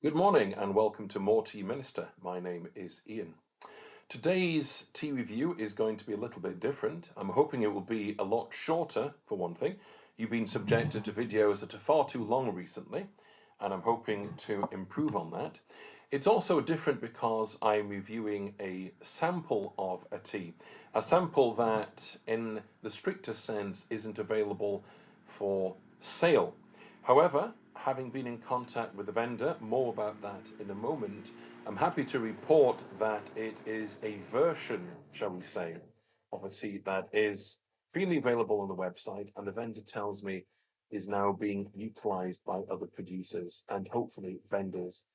Good morning and welcome to More Tea Minister. My name is Ian. Today's tea review is going to be a little bit different. I'm hoping it will be a lot shorter, for one thing. You've been subjected to videos that are far too long recently, and I'm hoping to improve on that. It's also different because I'm reviewing a sample of a tea, a sample that in the strictest sense isn't available for sale. However, having been in contact with the vendor, more about that in a moment, I'm happy to report that it is a version, shall we say, of a tea that is freely available on the website, and the vendor tells me is now being utilized by other producers and hopefully vendors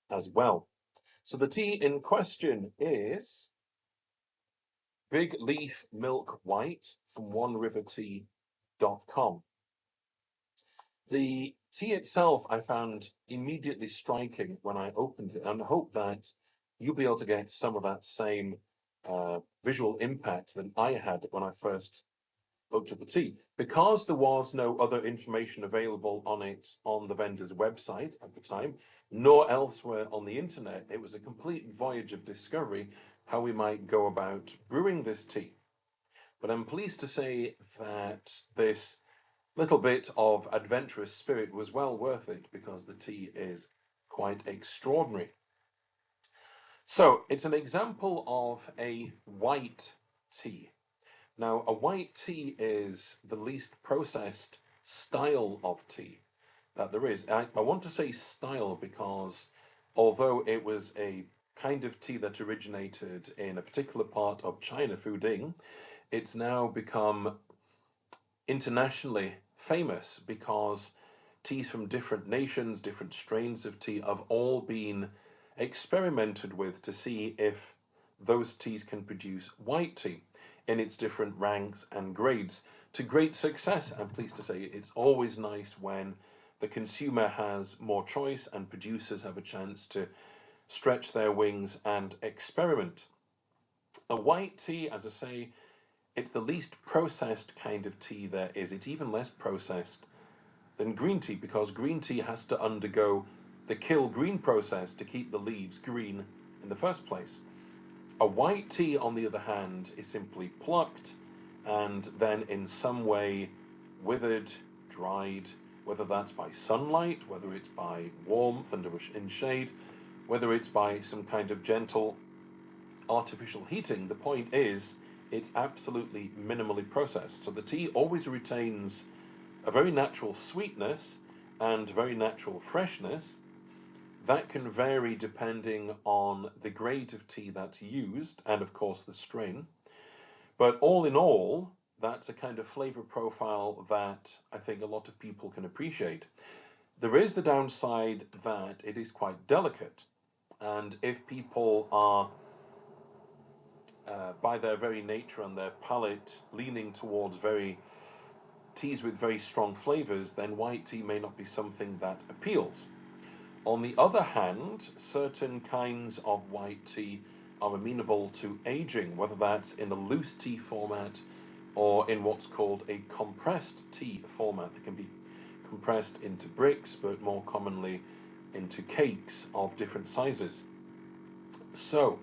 as well. So the tea in question is Big Leaf Milk White from onerivertea.com. The tea itself I found immediately striking when I opened it, and I hope that you'll be able to get some of that same visual impact that I had when I first looked at the tea. Because there was no other information available on it on the vendor's website at the time, nor elsewhere on the internet, it was a complete voyage of discovery how we might go about brewing this tea. But I'm pleased to say that this little bit of adventurous spirit was well worth it because the tea is quite extraordinary. So it's an example of a white tea. Now, a white tea is the least processed style of tea that there is. I want to say style because although it was a kind of tea that originated in a particular part of China, Fujian, it's now become internationally famous because teas from different nations, different strains of tea have all been experimented with to see if those teas can produce white tea in its different ranks and grades to great success. I'm pleased to say it's always nice when the consumer has more choice and producers have a chance to stretch their wings and experiment. A white tea, as I say, it's the least processed kind of tea there is. It's even less processed than green tea because green tea has to undergo the kill green process to keep the leaves green in the first place. A white tea, on the other hand, is simply plucked and then in some way withered, dried, whether that's by sunlight, whether it's by warmth and in shade, whether it's by some kind of gentle artificial heating. The point is, it's absolutely minimally processed. So the tea always retains a very natural sweetness and very natural freshness. That can vary depending on the grade of tea that's used and, of course, the strain. But all in all, that's a kind of flavor profile that I think a lot of people can appreciate. There is the downside that it is quite delicate. And if people are by their very nature and their palate leaning towards teas with very strong flavors, then white tea may not be something that appeals. On the other hand, certain kinds of white tea are amenable to aging, whether that's in a loose tea format or in what's called a compressed tea format that can be compressed into bricks, but more commonly into cakes of different sizes. So,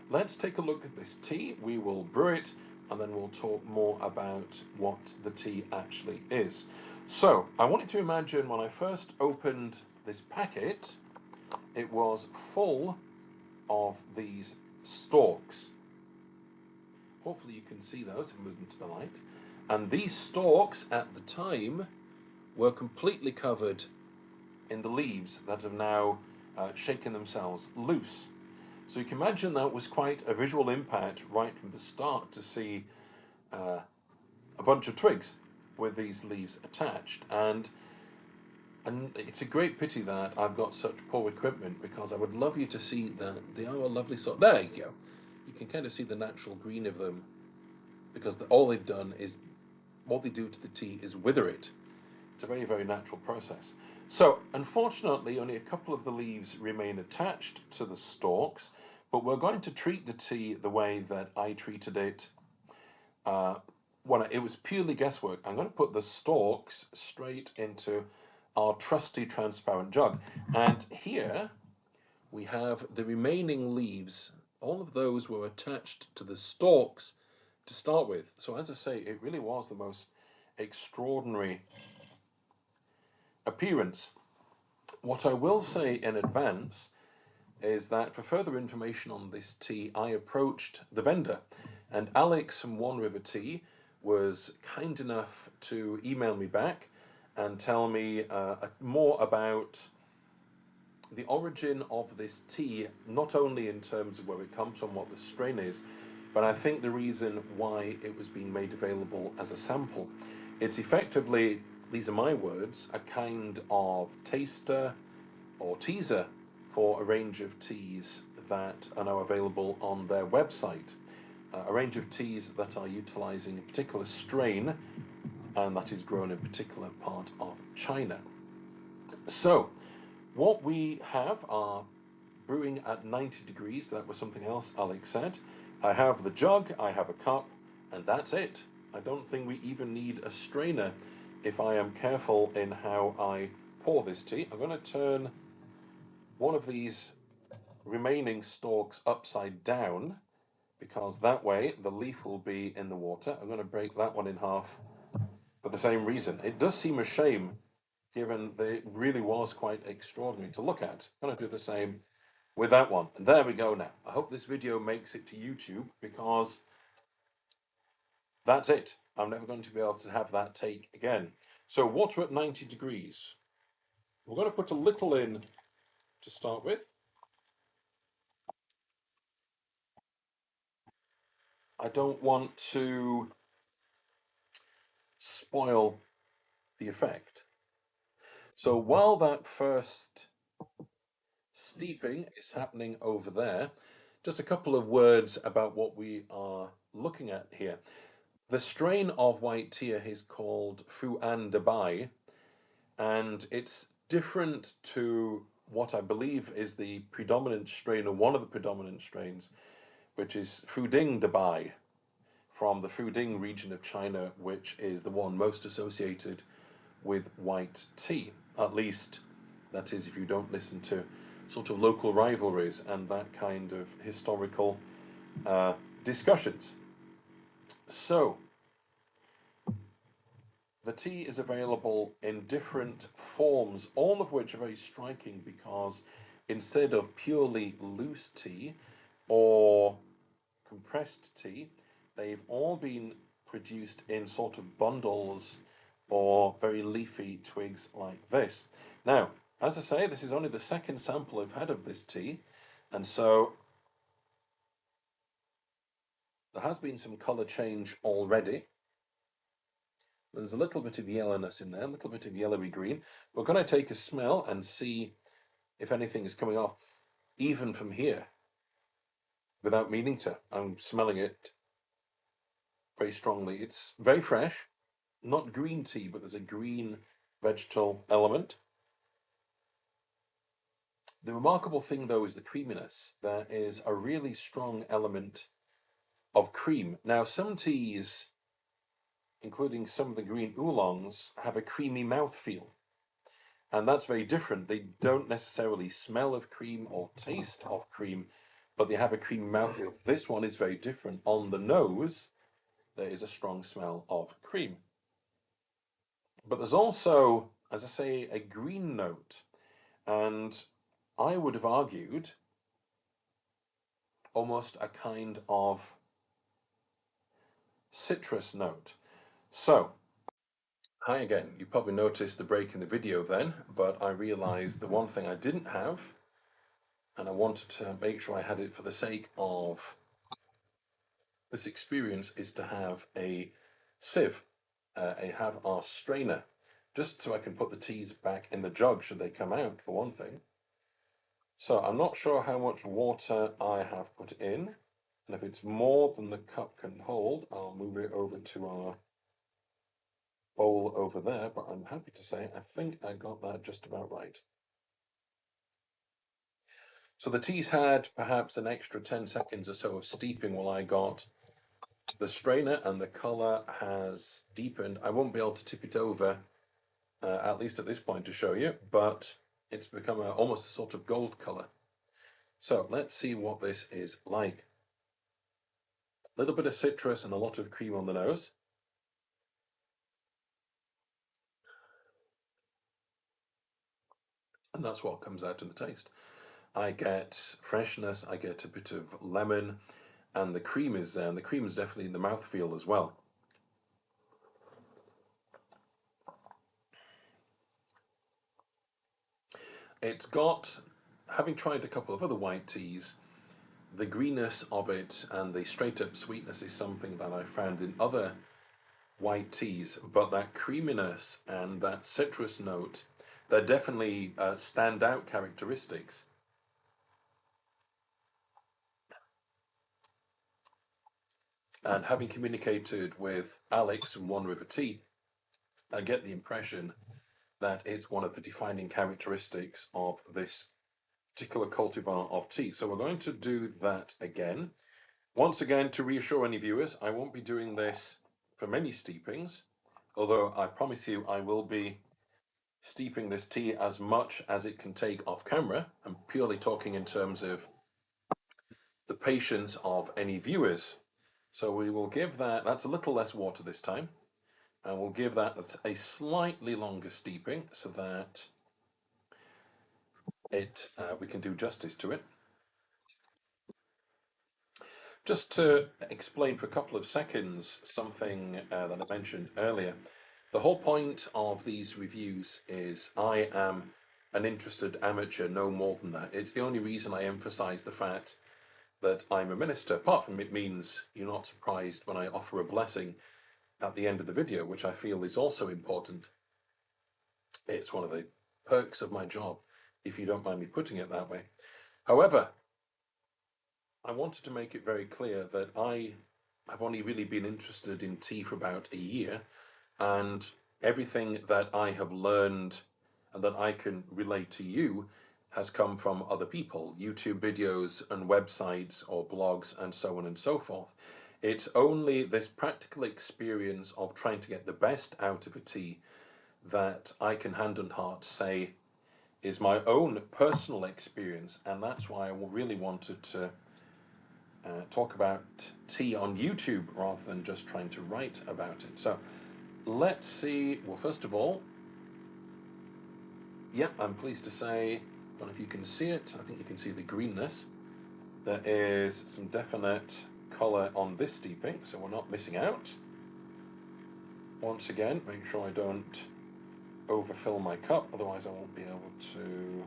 let's take a look at this tea. We will brew it and then we'll talk more about what the tea actually is. So, I want you to imagine when I first opened this packet, it was full of these stalks. Hopefully you can see those if I move them to the light. And these stalks at the time were completely covered in the leaves that have now shaken themselves loose. So you can imagine that was quite a visual impact right from the start to see a bunch of twigs with these leaves attached. And it's a great pity that I've got such poor equipment because I would love you to see that they are a lovely sort. There you go. You can kind of see the natural green of them because all they've done is, what they do to the tea is wither it. It's a very, very natural process. So, unfortunately, only a couple of the leaves remain attached to the stalks, but we're going to treat the tea the way that I treated it when it was purely guesswork. I'm going to put the stalks straight into our trusty transparent jug. And here we have the remaining leaves. All of those were attached to the stalks to start with. So as I say, it really was the most extraordinary appearance. What I will say in advance is that for further information on this tea, I approached the vendor, and Alex from One River Tea was kind enough to email me back and tell me more about the origin of this tea, not only in terms of where it comes from, what the strain is, but I think the reason why it was being made available as a sample. It's effectively, these are my words, a kind of taster or teaser for a range of teas that are now available on their website. A range of teas that are utilizing a particular strain and that is grown in a particular part of China. So, what we have are brewing at 90 degrees. That was something else Alex said. I have the jug, I have a cup, and that's it. I don't think we even need a strainer if I am careful in how I pour this tea. I'm going to turn one of these remaining stalks upside down because that way the leaf will be in the water. I'm going to break that one in half for the same reason. It does seem a shame given that it really was quite extraordinary to look at. I'm going to do the same with that one. And there we go now. I hope this video makes it to YouTube because that's it. I'm never going to be able to have that take again. So water at 90 degrees. We're going to put a little in to start with. I don't want to spoil the effect. So while that first steeping is happening over there, just a couple of words about what we are looking at here. The strain of white tea is called Fu'an Dabai, and it's different to what I believe is the predominant strain, or one of the predominant strains, which is Fujian Dabai, from the Fuding region of China, which is the one most associated with white tea. At least, that is, if you don't listen to sort of local rivalries and that kind of historical discussions. So, the tea is available in different forms, all of which are very striking because instead of purely loose tea or compressed tea, they've all been produced in sort of bundles or very leafy twigs like this. Now, as I say, this is only the second sample I've had of this tea, and so there has been some colour change already. There's a little bit of yellowness in there, a little bit of yellowy green. We're going to take a smell and see if anything is coming off, even from here, without meaning to. I'm smelling it very strongly. It's very fresh, not green tea, but there's a green vegetal element. The remarkable thing, though, is the creaminess. There is a really strong element of cream. Now, some teas, including some of the green oolongs, have a creamy mouthfeel. And that's very different. They don't necessarily smell of cream or taste of cream, but they have a creamy mouthfeel. This one is very different. On the nose, there is a strong smell of cream. But there's also, as I say, a green note. And I would have argued almost a kind of citrus note. So, hi again. You probably noticed the break in the video then, but I realized the one thing I didn't have, and I wanted to make sure I had it for the sake of this experience, is to have a sieve, have our strainer, just so I can put the teas back in the jug should they come out, for one thing. So I'm not sure how much water I have put in, and if it's more than the cup can hold, I'll move it over to our bowl over there, but I'm happy to say I think I got that just about right. So the tea's had perhaps an extra 10 seconds or so of steeping while I got the strainer, and the colour has deepened. I won't be able to tip it over at least at this point to show you, but it's become almost a sort of gold color. So let's see what this is like. A little bit of citrus and a lot of cream on the nose. And that's what comes out in the taste. I get freshness, I get a bit of lemon, and the cream is there, and the cream is definitely in the mouthfeel as well. It's got, having tried a couple of other white teas, the greenness of it and the straight up sweetness is something that I found in other white teas, but that creaminess and that citrus note, they're definitely standout characteristics. And having communicated with Alex from One River Tea, I get the impression that it's one of the defining characteristics of this particular cultivar of tea. So we're going to do that again. Once again, to reassure any viewers, I won't be doing this for many steepings, although I promise you I will be steeping this tea as much as it can take off camera. I'm purely talking in terms of the patience of any viewers. So we will give that, that's a little less water this time, and we'll give that a slightly longer steeping so that we can do justice to it. Just to explain for a couple of seconds something that I mentioned earlier, the whole point of these reviews is I am an interested amateur, no more than that. It's the only reason I emphasize the fact that I'm a minister, apart from it means you're not surprised when I offer a blessing at the end of the video, which I feel is also important. It's one of the perks of my job, if you don't mind me putting it that way. However, I wanted to make it very clear that I have only really been interested in tea for about a year, and everything that I have learned and that I can relate to you has come from other people, YouTube videos and websites or blogs and so on and so forth. It's only this practical experience of trying to get the best out of a tea that I can hand on heart say is my own personal experience, and that's why I really wanted to talk about tea on YouTube rather than just trying to write about it. So let's see. Well, first of all, yeah, I'm pleased to say, I don't know if you can see it, I think you can see the greenness. There is some definite colour on this steeping, so we're not missing out. Once again, make sure I don't overfill my cup, otherwise I won't be able to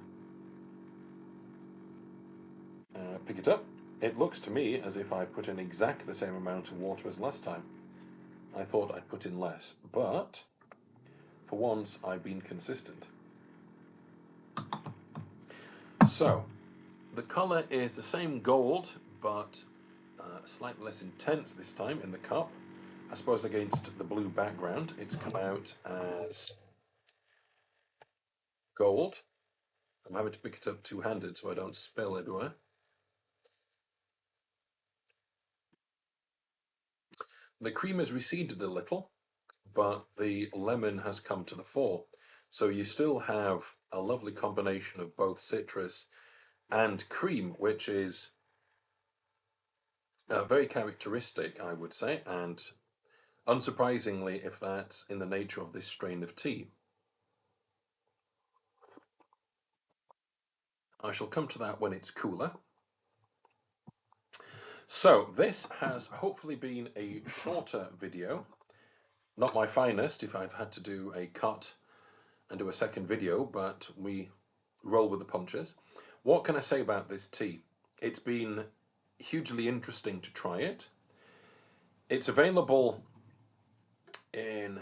pick it up. It looks to me as if I put in exactly the same amount of water as last time. I thought I'd put in less, but for once I've been consistent. So, the colour is the same gold, but slightly less intense this time in the cup. I suppose against the blue background, it's come out as gold. I'm having to pick it up two-handed so I don't spill everywhere. The cream has receded a little, but the lemon has come to the fore. So you still have a lovely combination of both citrus and cream, which is very characteristic, I would say, and unsurprisingly, if that's in the nature of this strain of tea. I shall come to that when it's cooler. So this has hopefully been a shorter video. Not my finest if I've had to do a cut and do a second video, but we roll with the punches. What can I say about this tea? It's been hugely interesting to try it. It's available in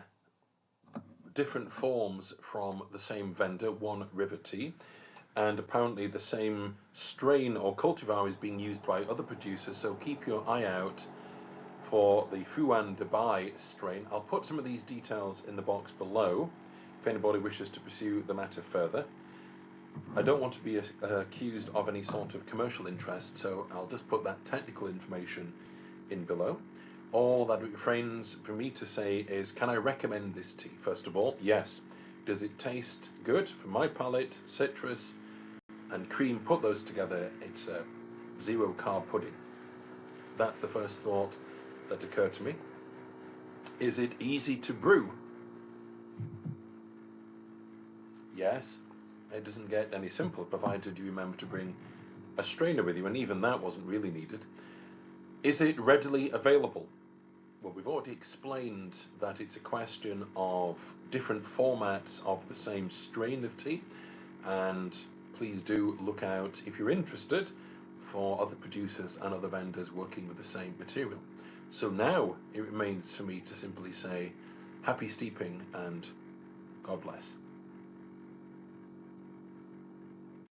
different forms from the same vendor, One River Tea, and apparently the same strain or cultivar is being used by other producers, so keep your eye out for the Fu'an Dabai strain. I'll put some of these details in the box below if anybody wishes to pursue the matter further. I don't want to be accused of any sort of commercial interest, so I'll just put that technical information in below. All that refrains for me to say is, can I recommend this tea? First of all, yes. Does it taste good? For my palate, citrus and cream, put those together, it's a zero carb pudding. That's the first thought that occurred to me. Is it easy to brew? Yes. It doesn't get any simpler, provided you remember to bring a strainer with you, and even that wasn't really needed. Is it readily available? Well, we've already explained that it's a question of different formats of the same strain of tea, and please do look out, if you're interested, for other producers and other vendors working with the same material. So now it remains for me to simply say happy steeping and God bless.